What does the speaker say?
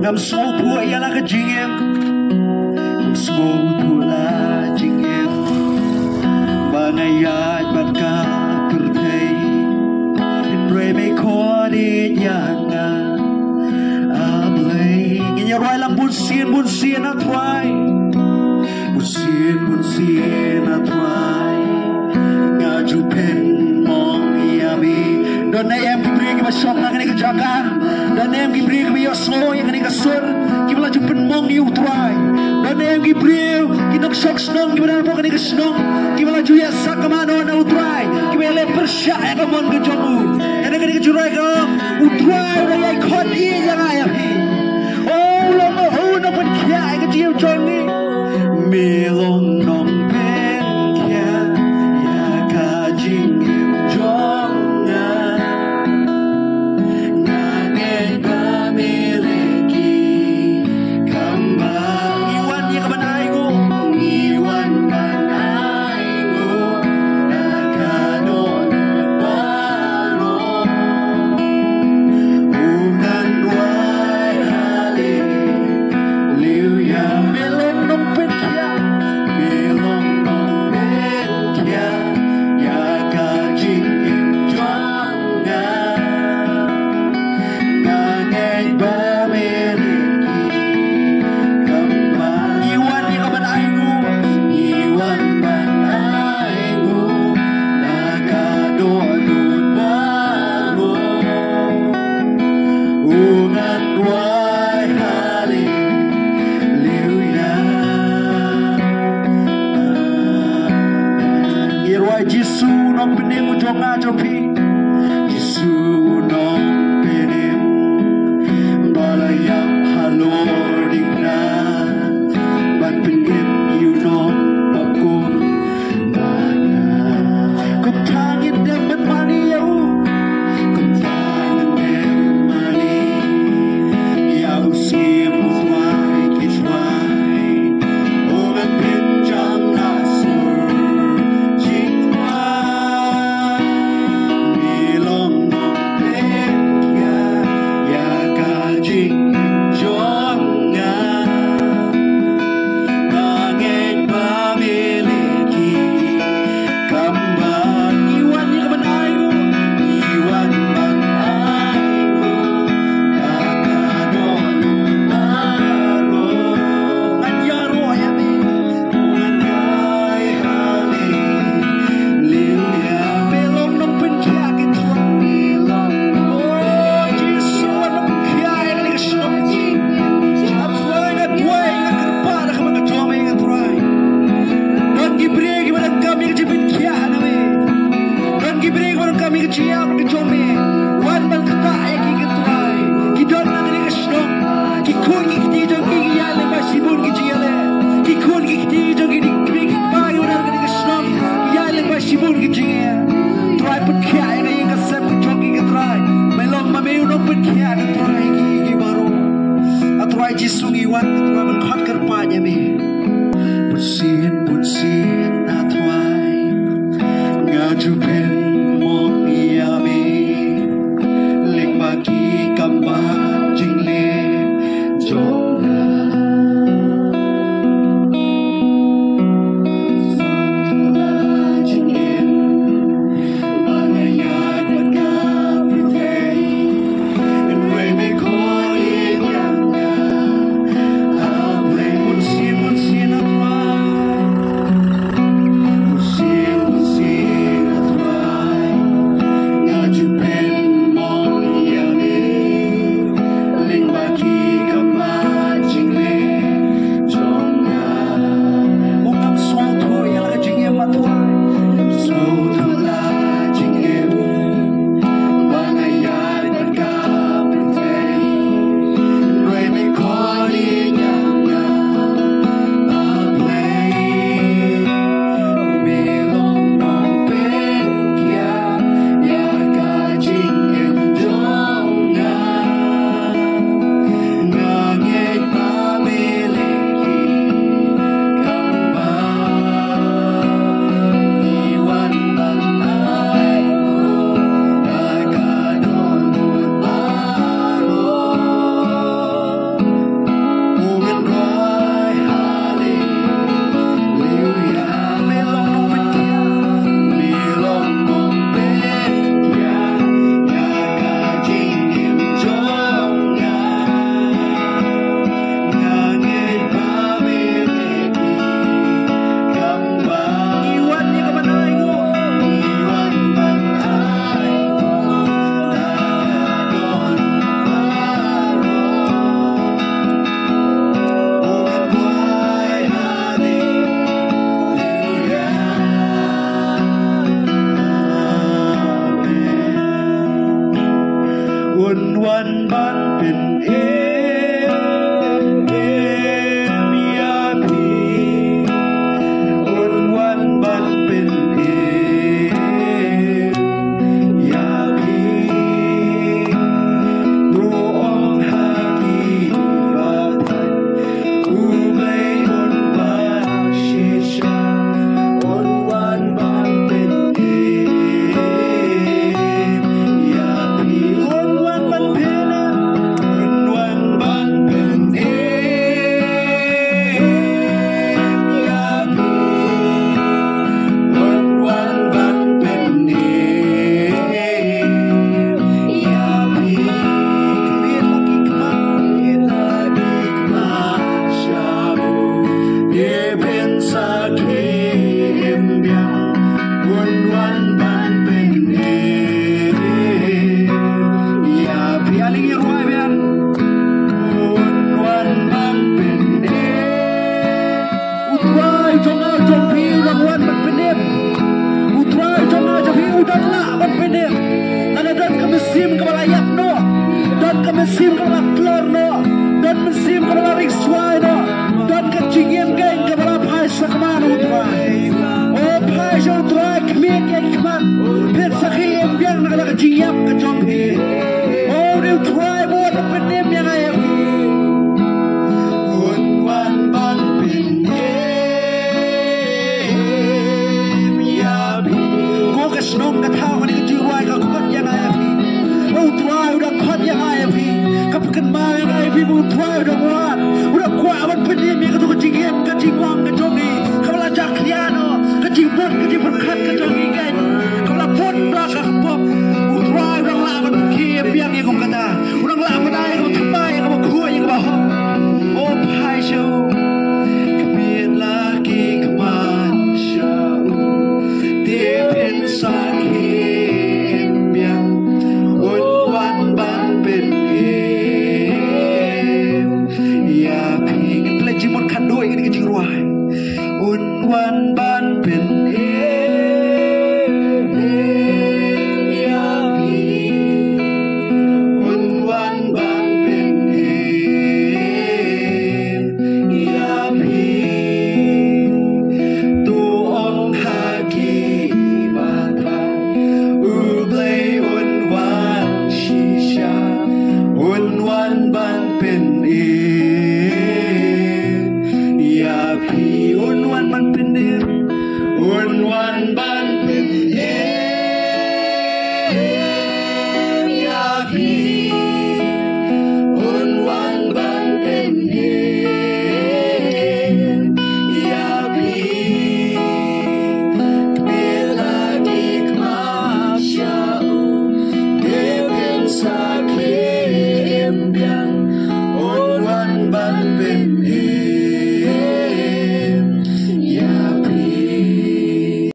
ngam small pua ialah kejingem ngam small pula jingem banayat baka kurthei re me khodi yanga ablay ginya roi lang bun sien na twai bun sien na twai ngaju pen mong yabi dan em kibri ki basong na kani kajakan dan em kibri ki yoslo yang kani kasur ki melaju pen mong ni utrai dan em kibri ki nok sok snong ki benar kani kasnong ki melaju ya sakamano na utrai ki mele persya ya kamon ke jomu yang kani kajurai ka utrai na yai khot i yang ayam oh lo mo ho no pen kya ka jiu jongi melong nong pen kya ya ka jing jonga ngagen pamiliki kambang iwan ya kabanay ko nakanon baro ungan ruay hallelujah melong nong petya ya kajing jonga ngangay pamiliki kambang iwan ya kabanay ko nakanon baro ungan ruay hallelujah Irwai Jisu nong penim jonga jopi Jisu nong penim balayang halor dingna ban penim you nong bakun mana kum tangin dapat mani yau kum tangin dapat mani yau skim utwai kitwai obat pinjang nasur jingwai milong nong petya ya kajing jonga ngangeng pamiliki kambang iwan ya kabanay ko nakanon baro nganyaro ayami nganyay hallelujah melong nong penkya kitwa oh Jisu anong kya yang nagkasnong apway na tuway na karpada ka mga jomay nga turay don gibregi walang kami kajibin kya hanami don gibregi walang kami kajia mga jomay wan mal kataya kikaturay kidon na nagkasnong kikun kikitidong kikiyali masibun kijiyali kikun kikitidong kikipagyo na nagkasnong kiyali masibun kijiya turay pun kya yang ayang kasem kajong kikaturay melong mamayo nong pun kya katuray kikibaro at turay Jisu iwan katuray malkot karpanya mi Punsin na tuay ngajupin mong iyami Lingpagi kambang jinglim jonga Sangkula jinglim banayad magkapitay Enway may koin yanga Ablay punsin na tuay mesim kepala yak no, dan ke mesim kepala telur no, dan mesim kepala rikswai no, dan ke cingiem geng kepala pai sakman utrai. Oh pai jauh utrai kemien yang keman, pet sakiem yang nak ke cingiem ke jom ni. Oh ni utrai buat penem yang ayam. Unwan ban penem ya bi. Gua kesenong kata kau ni kejuai kau kuat yang ayam. Utrai udah kuat yang ayam. Kapkan mai yang ayam utrai udah kuat. Udah kuat ban penem yang tu kecingiem ke cingwang ke jom ni. Kau lajak liano. Kecibut keciberkat kejongi kan. Kau lapor belakang kepop. Utrai udah lawan kiam yang kau kata. Udah lawan ayam kau terbaik kau kuat yang kau hop. Oh pai show. Kemien lagi kemanjau. Dipin sakim yang unwan ban pen em. Ya ping pelajimut kan doi kan kecing ruai. Unwan ban pen